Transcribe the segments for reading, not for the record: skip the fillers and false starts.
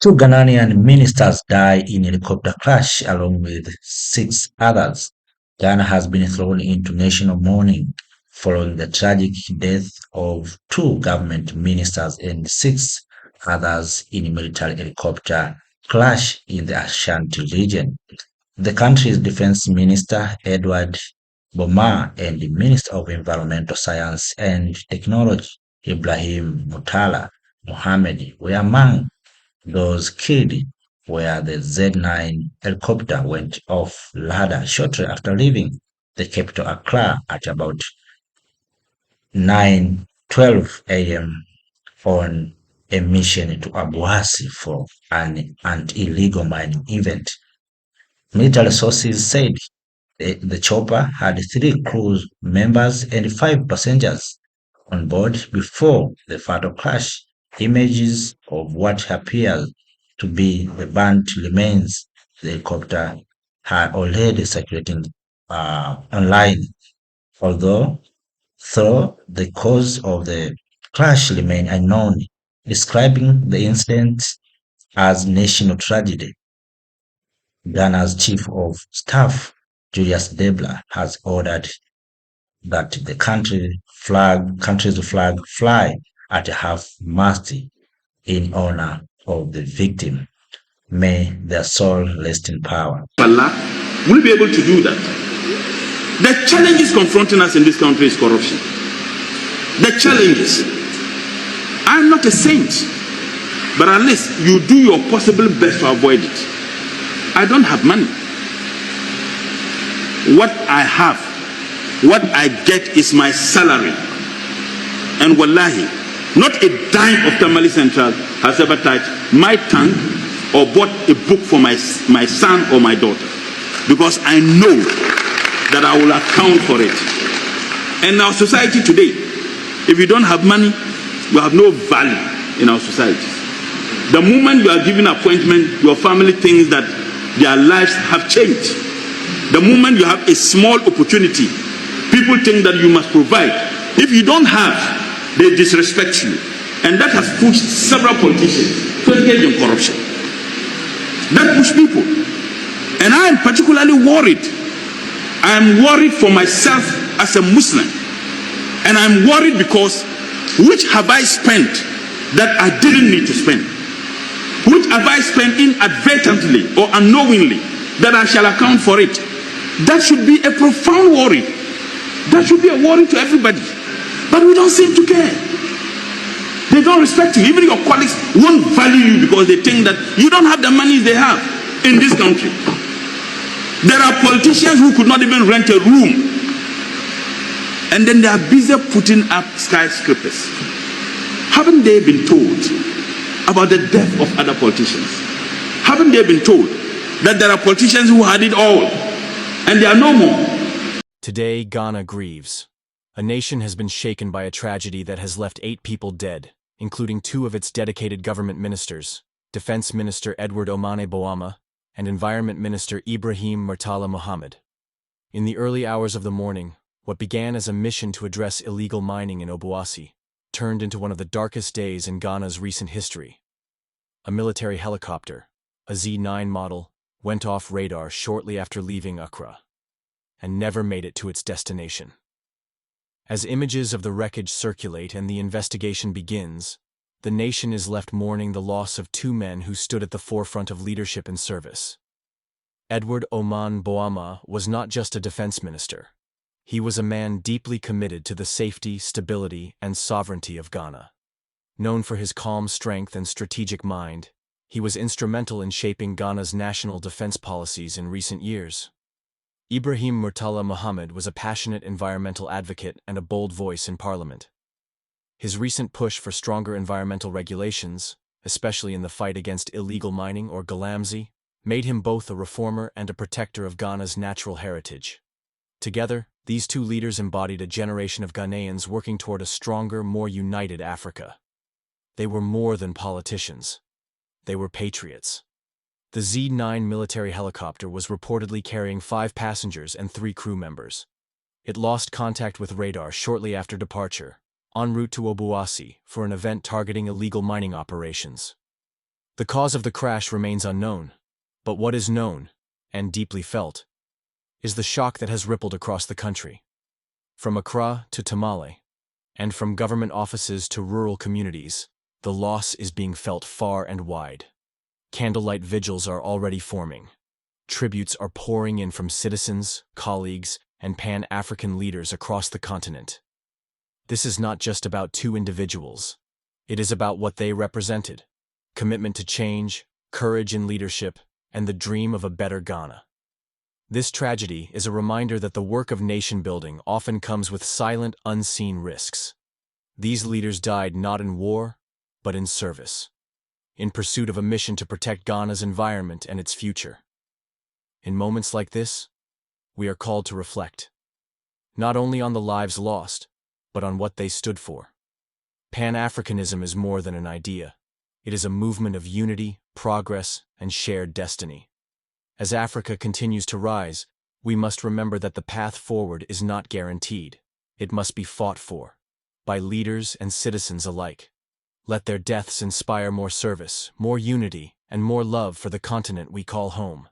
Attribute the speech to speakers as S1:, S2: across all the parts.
S1: Two Ghanaian ministers die in helicopter crash along with 6 others. Ghana has been thrown into national mourning following the tragic death of two government ministers and 6 others in a military helicopter crash in the Ashanti region. The country's defense minister, Edward Boamah, and the Minister of Environmental Science and Technology, Ibrahim Muhammed, were among those killed where the Z9 helicopter went off ladder shortly after leaving the capital Accra at about 9:12 a.m. on a mission to Obuasi for an illegal mining event. Military sources said the chopper had 3 crew members and 5 passengers on board before the fatal crash. Images of what appears to be the burnt remains of the helicopter are already circulating online, although the cause of the crash remains unknown, describing the incident as national tragedy. Ghana's Chief of Staff, Julius Debla, has ordered that the country's flag fly at half-mast in honor of the victim. May their soul rest in power.
S2: Allah will be able to do that. The challenges confronting us in this country is corruption. The challenges. I'm not a saint, but at least you do your possible best to avoid it. I don't have money. What I have, what I get is my salary. And wallahi, not a dime of Tamale Central has ever touched my tongue or bought a book for my son or my daughter. Because I know that I will account for it. And our society today, if you don't have money, you have no value in our society. The moment you are given appointment, your family thinks that their lives have changed. The moment you have a small opportunity, people think that you must provide. If you don't have, they disrespect you. And that has pushed several politicians to engage in corruption. That pushed people. And I am particularly worried. I am worried for myself as a Muslim. And I'm worried because which have I spent that I didn't need to spend? Which have I spent inadvertently or unknowingly that I shall account for it? That should be a profound worry. That should be a worry to everybody. But we don't seem to care. They don't respect you. Even your colleagues won't value you because they think that you don't have the money they have in this country. There are politicians who could not even rent a room. And then they are busy putting up skyscrapers. Haven't they been told about the death of other politicians? Haven't they been told that there are politicians who had it all and they are no more?
S3: Today, Ghana grieves. A nation has been shaken by a tragedy that has left 8 people dead, including 2 of its dedicated government ministers, Defense Minister Edward Omane Boamah and Environment Minister Ibrahim Murtala Muhammed. In the early hours of the morning, what began as a mission to address illegal mining in Obuasi turned into one of the darkest days in Ghana's recent history. A military helicopter, a Z9 model, went off radar shortly after leaving Accra and never made it to its destination. As images of the wreckage circulate and the investigation begins, the nation is left mourning the loss of 2 men who stood at the forefront of leadership and service. Edward Omane Boamah was not just a defense minister. He was a man deeply committed to the safety, stability, and sovereignty of Ghana. Known for his calm strength and strategic mind, he was instrumental in shaping Ghana's national defense policies in recent years. Ibrahim Murtala Muhammed was a passionate environmental advocate and a bold voice in parliament. His recent push for stronger environmental regulations, especially in the fight against illegal mining or galamsey, made him both a reformer and a protector of Ghana's natural heritage. Together, these 2 leaders embodied a generation of Ghanaians working toward a stronger, more united Africa. They were more than politicians. They were patriots. The Z9 military helicopter was reportedly carrying 5 passengers and 3 crew members. It lost contact with radar shortly after departure, en route to Obuasi for an event targeting illegal mining operations. The cause of the crash remains unknown, but what is known, and deeply felt, is the shock that has rippled across the country. From Accra to Tamale, and from government offices to rural communities, the loss is being felt far and wide. Candlelight vigils are already forming. Tributes are pouring in from citizens, colleagues, and Pan-African leaders across the continent. This is not just about two individuals. It is about what they represented: commitment to change, courage in leadership, and the dream of a better Ghana. This tragedy is a reminder that the work of nation-building often comes with silent, unseen risks. These leaders died not in war, but in service, in pursuit of a mission to protect Ghana's environment and its future. In moments like this, we are called to reflect, not only on the lives lost, but on what they stood for. Pan-Africanism is more than an idea. It is a movement of unity, progress, and shared destiny. As Africa continues to rise, we must remember that the path forward is not guaranteed. It must be fought for, by leaders and citizens alike. Let their deaths inspire more service, more unity, and more love for the continent we call home.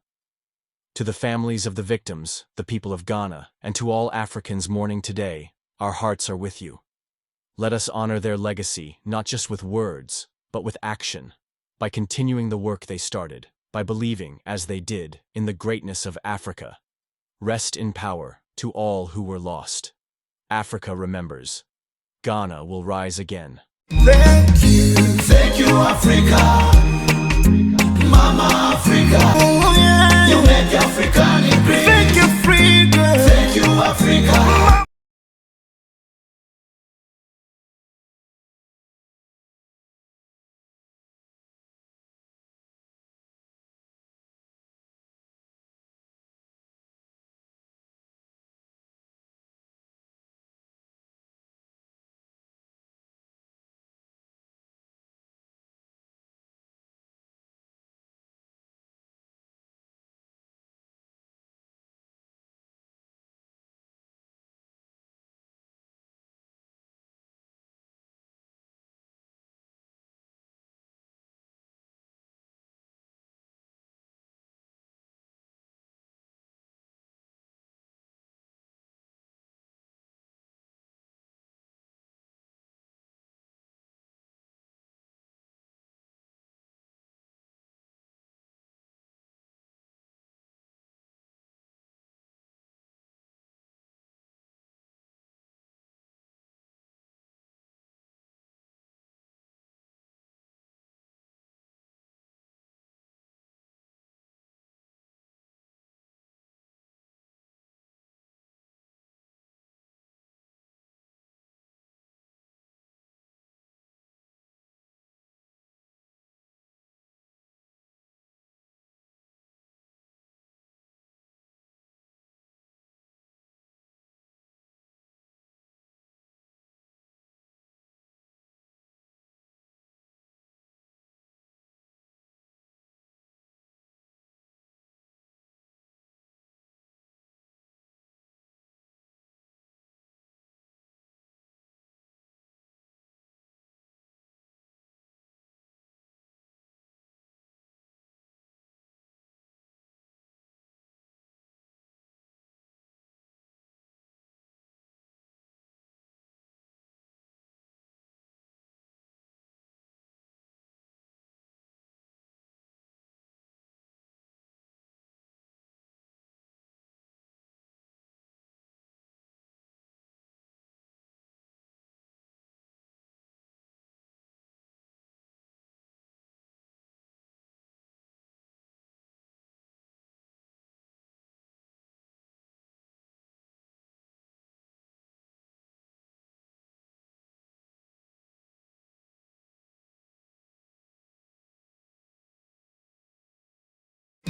S3: To the families of the victims, the people of Ghana, and to all Africans mourning today, our hearts are with you. Let us honor their legacy, not just with words, but with action, by continuing the work they started, by believing, as they did, in the greatness of Africa. Rest in power to all who were lost. Africa remembers. Ghana will rise again.
S4: Thank you, Africa. Mama Africa. Oh, yeah. You make Africa great. Thank you, Africa. Thank you, Africa.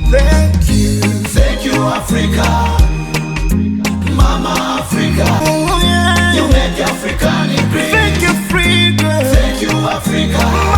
S4: Thank you, Africa. Mama Africa. Oh, yeah. You make Africa great. Thank you, Africa. Thank you, Africa.